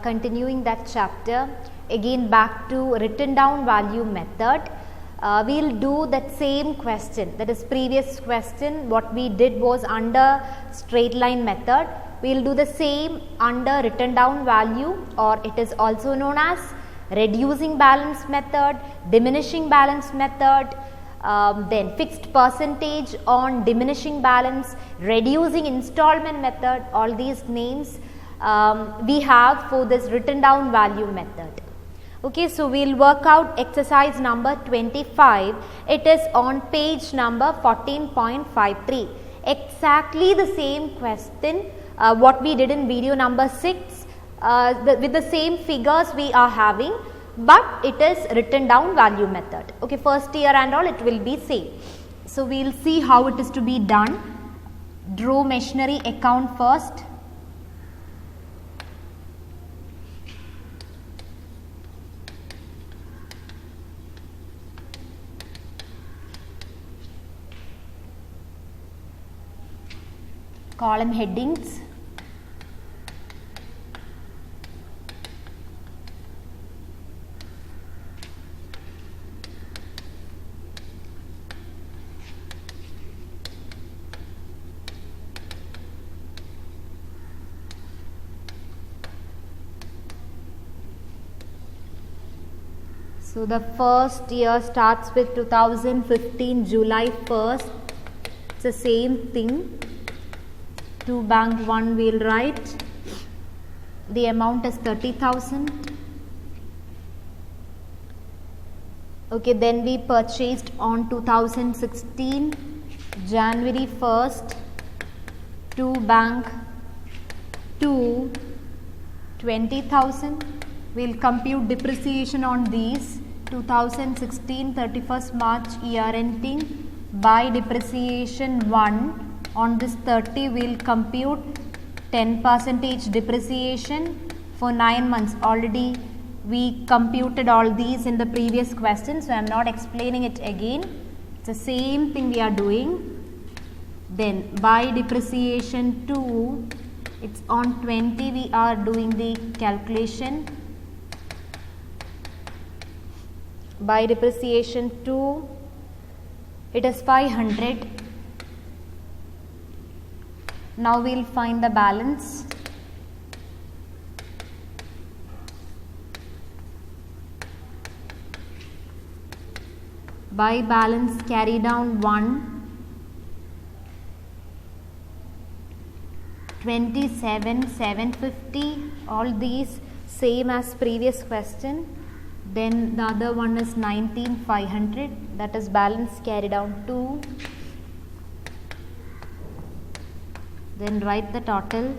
continuing that chapter. Again back to written down value method. We will do that same question, that is previous question what we did was under straight line method. We will do the same under written down value, or it is also known as reducing balance method, diminishing balance method, then fixed percentage on diminishing balance, reducing installment method. All these names we have for this written down value method. Okay, so we will work out exercise number 25. It is on page number 14.53. Exactly the same question what we did in video number 6 with the same figures we are having, but it is written down value method. Okay, first year and all it will be same. So we will see how it is to be done. Draw machinery account first. Column headings. So the first year starts with 2015 July 1st. It's the same thing. To bank 1 we will write. The amount is 30,000. Okay, then we purchased on 2016 January 1st. To bank 2 20,000. We will compute depreciation on these. 2016 31st March year ending. By depreciation 1. On this 30 we will compute 10% depreciation for 9 months. Already we computed all these in the previous question, so I am not explaining it again. It's the same thing we are doing. Then by depreciation 2, it's on 20 we are doing the calculation. By depreciation 2, it is 500. Now we will find the balance. By balance carry down 1, 27,750. All these same as previous question. Then the other one is 19,500. That is balance carry down 2. Then write the total.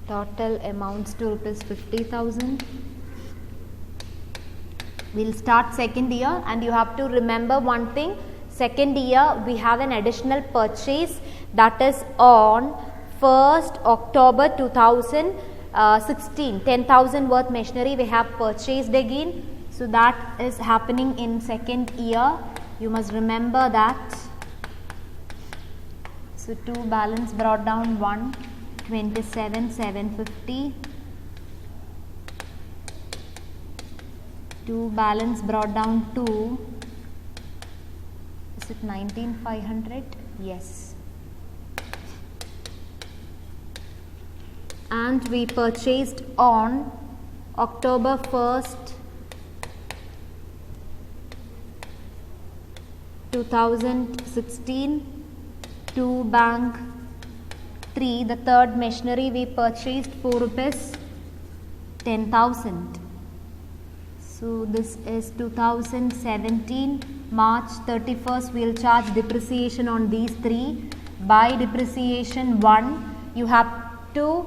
Total amounts to rupees 50,000. We will start second year, and you have to remember one thing. Second year we have an additional purchase, that is on 1st October 2016. 10,000 worth machinery we have purchased again. So that is happening in second year. You must remember that. So 2 balance brought down 1, 27,750. 2 balance brought down 2. Is it 19,500? Yes. And we purchased on October 1st 2016 to bank 3. The third machinery we purchased for rupees 10,000. So this is 2017 March 31st. We will charge depreciation on these 3. By depreciation 1, you have to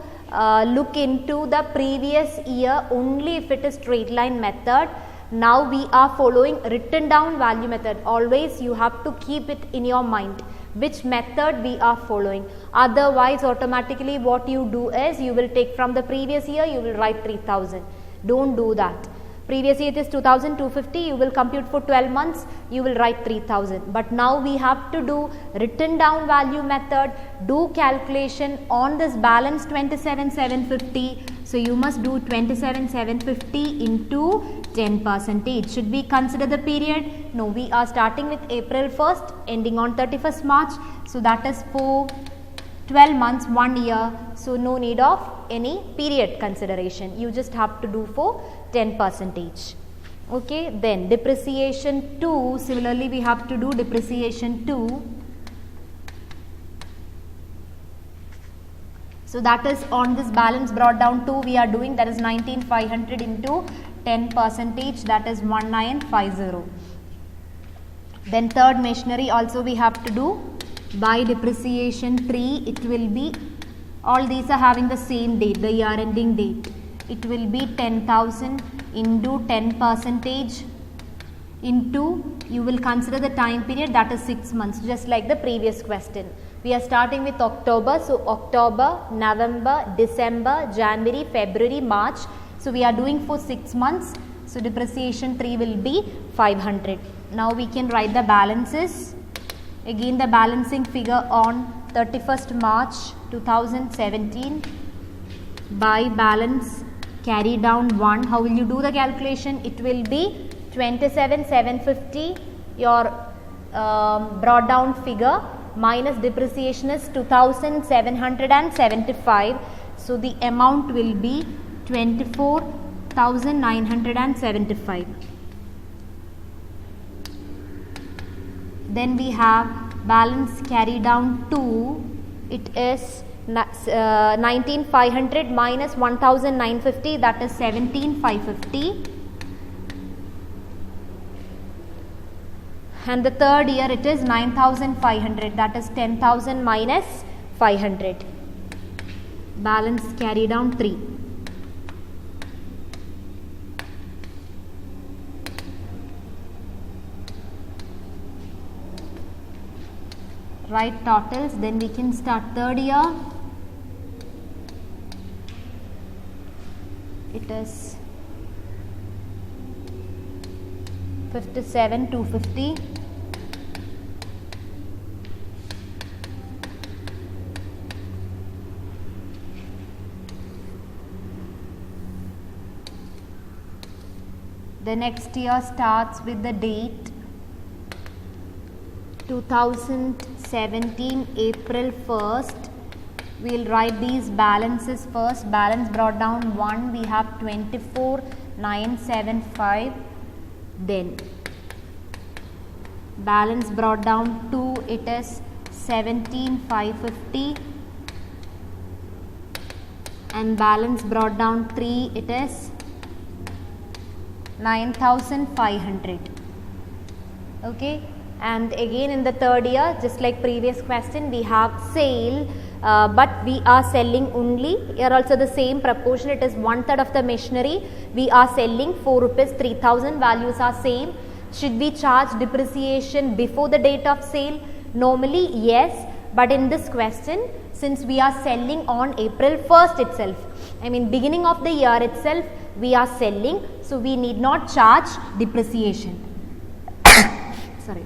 look into the previous year only if it is straight line method. Now we are following written down value method. Always you have to keep it in your mind which method we are following. Otherwise automatically what you do is you will take from the previous year, you will write 3,000. Don't do that. Previous year it is 2250, you will compute for 12 months, you will write 3000. But now we have to do written down value method, do calculation on this balance 27,750. So you must do 27,750 into 10%. Should we consider the period? No, we are starting with April 1st, ending on 31st March. So that is for 12 months, 1 year. So no need of any period consideration. You just have to do for 10%. Okay, then depreciation 2, similarly we have to do depreciation 2. So that is on this balance brought down to, we are doing, that is 19,500 into 10%, that is 1950. Then third machinery also we have to do by depreciation 3, it will be, all these are having the same date, the year ending date. It will be 10,000 into 10% into, you will consider the time period, that is 6 months, just like the previous question. We are starting with October, so October, November, December, January, February, March. So we are doing for 6 months. So depreciation 3 will be 500. Now we can write the balances. Again the balancing figure on 31st March 2017 by balance carry down 1. How will you do the calculation? It will be 27,750, your brought down figure, minus depreciation is 2,775. So the amount will be 24,975. Then we have balance carry down 2. It is 19,500 minus 1,950, that is 17,550. And the third year it is 9,500, that is 10,000 minus 500. Balance carry down 3. Write totals, then we can start third year. It is 57,250. The next year starts with the date 2017 April 1st. We'll write these balances first. Balance brought down 1, we have 24,975. Then balance brought down 2, it is 17,550. And balance brought down 3, it is 9,500. Okay. And again in the third year, just like previous question, we have sale, but we are selling only, here also the same proportion, it is 1/3 of the machinery, we are selling 4 rupees 3,000, values are same. Should we charge depreciation before the date of sale? Normally yes, but in this question, since we are selling on April 1st itself, I mean beginning of the year itself we are selling, so we need not charge depreciation. Sorry.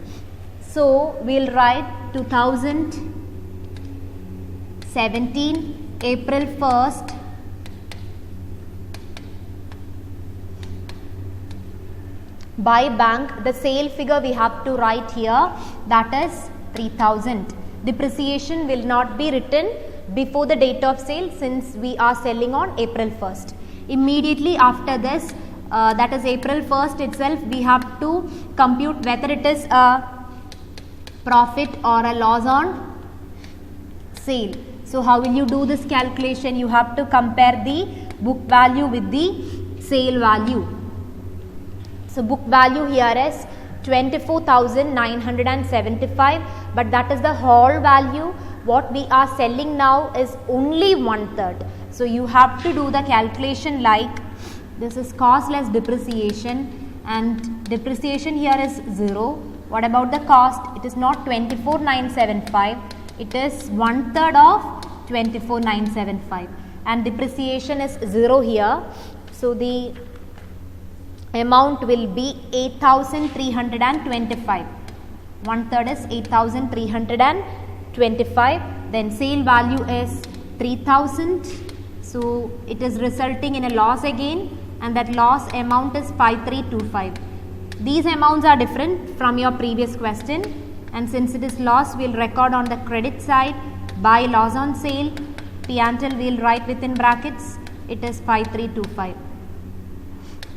So we'll write 2017 April 1st by bank. The sale figure we have to write here, that is 3,000. Depreciation will not be written before the date of sale since we are selling on April 1st. Immediately after this, that is April 1st itself, we have to compute whether it is a profit or a loss on sale. So how will you do this calculation? You have to compare the book value with the sale value. So book value here is 24,975, but that is the whole value. What we are selling now is only 1/3. So you have to do the calculation like this is cost less depreciation, and depreciation here is 0. What about the cost? It is not 24,975, it is 1/3 of 24,975, and depreciation is 0 here. So the amount will be 8,325. 1/3 is 8,325. Then sale value is 3,000. So it is resulting in a loss again, and that loss amount is 5,325. These amounts are different from your previous question, and since it is loss, we will record on the credit side by loss on sale. P&L we will write within brackets. It is 5,325.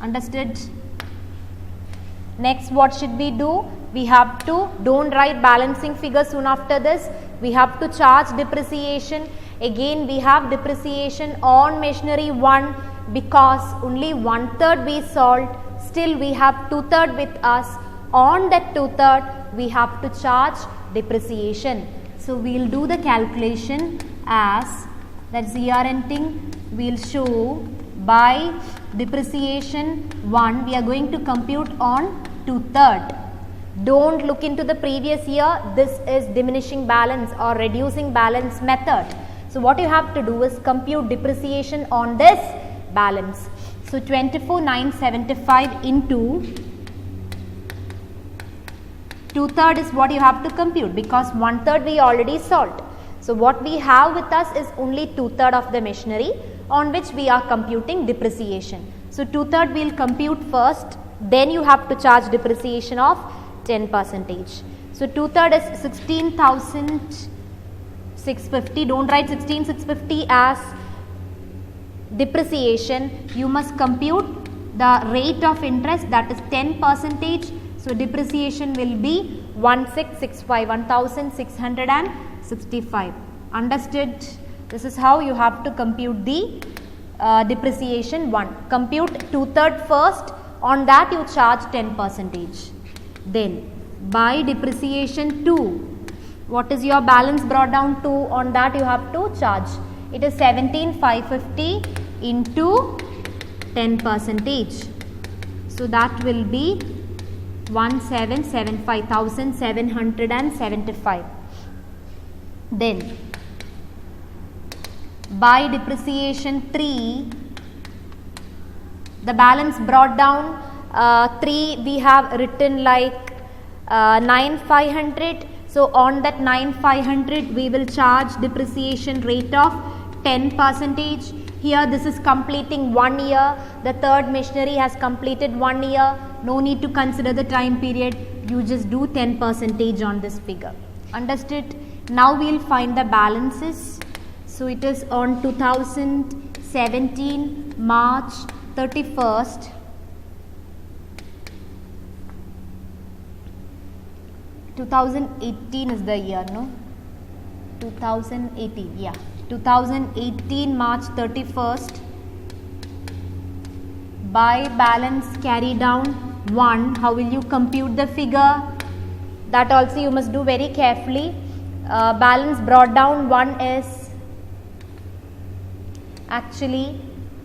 Understood? Next, what should we do? We have to, don't write balancing figure soon after this. We have to charge depreciation. Again, we have depreciation on machinery 1 because only 1/3 we solved. Still, we have 2/3 with us. On that 2/3, we have to charge depreciation. So, we will do the calculation as, that's year ending, we will show by depreciation 1, we are going to compute on 2/3. Don't look into the previous year. This is diminishing balance or reducing balance method. So what you have to do is compute depreciation on this balance. So 24,975 into 2/3 is what you have to compute, because 1/3 we already solved. So what we have with us is only 2/3 of the machinery on which we are computing depreciation. So 2/3 we will compute first, then you have to charge depreciation of 10%. So 2/3 is 16,650. Don't write 16,650 as depreciation. You must compute the rate of interest, that is 10%. So depreciation will be 1665. Understood? This is how you have to compute the depreciation 1. Compute 2/3 first, on that you charge 10%. Then by depreciation 2, what is your balance brought down to? On that you have to charge. It is 17,550 into 10%. So that will be 1,775,775. Then by depreciation 3, the balance brought down 3 we have written like 9,500. So on that 9,500 we will charge depreciation rate of 10%. Here this is completing 1 year. The third machinery has completed 1 year. No need to consider the time period. You just do 10% on this figure. Understood? Now we will find the balances. So it is on 2017 March 31st. 2018 is the year, no? 2018, yeah. 2018 March 31st. By balance carry down 1, how will you compute the figure? That also you must do very carefully. Balance brought down 1 is actually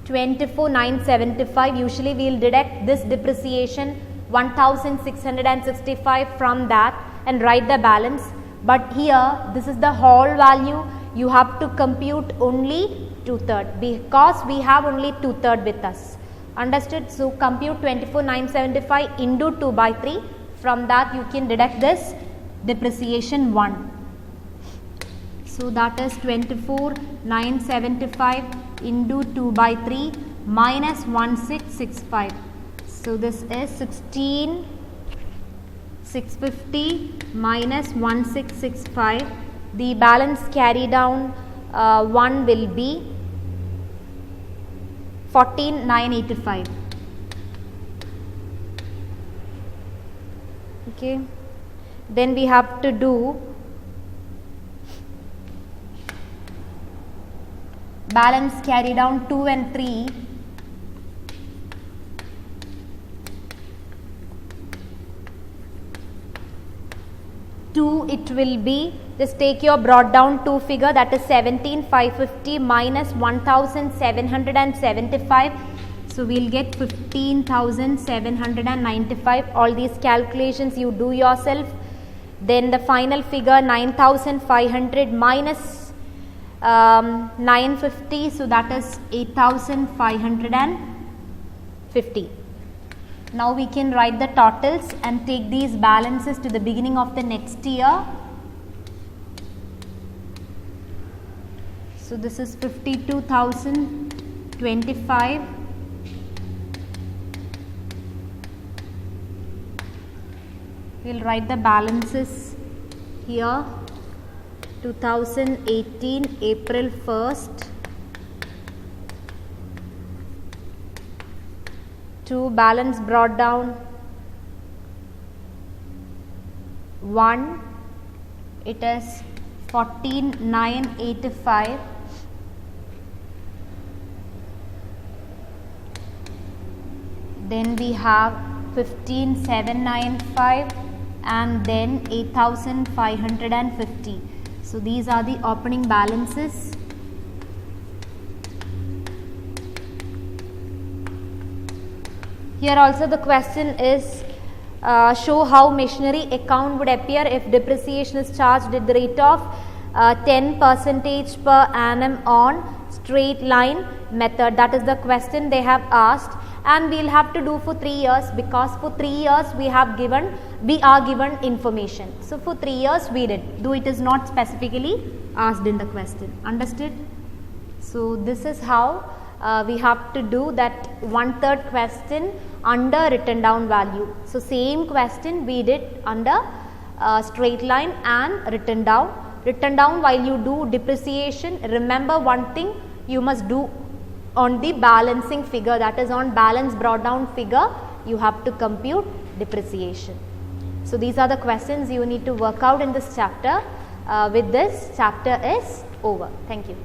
24,975. Usually we will deduct this depreciation 1,665 from that and write the balance. But here this is the whole value. You have to compute only 2/3 because we have only 2/3 with us. Understood? So compute 24,975 into 2/3. From that you can deduct this depreciation 1. So that is 24,975 into 2/3 minus 1,665. So this is 16,650 minus 1,665. The balance carry down 1 will be 14,985. Okay. Then we have to do balance carry down 2 and 3. 2 it will be, just take your brought down 2 figure, that is 17,550 minus 1,775. So we will get 15,795. All these calculations you do yourself. Then the final figure 9,500 minus 950, so that is 8,550. Now we can write the totals and take these balances to the beginning of the next year. So this is 52,025. We'll write the balances here. 2018 April 1st to balance brought down 1, it is 14,985. Then we have 15,795 and then 8,550. So these are the opening balances. Here also the question is show how machinery account would appear if depreciation is charged at the rate of 10% per annum on straight line method. That is the question they have asked, and we will have to do for 3 years, because for 3 years we are given information. So for 3 years we did, though it is not specifically asked in the question. Understood? So this is how we have to do that 1/3 question under written down value. So same question we did under straight line and written down. Written down, while you do depreciation, remember one thing, you must do on the balancing figure, that is on balance brought down figure you have to compute depreciation. So these are the questions you need to work out in this chapter. With this, chapter is over. Thank you.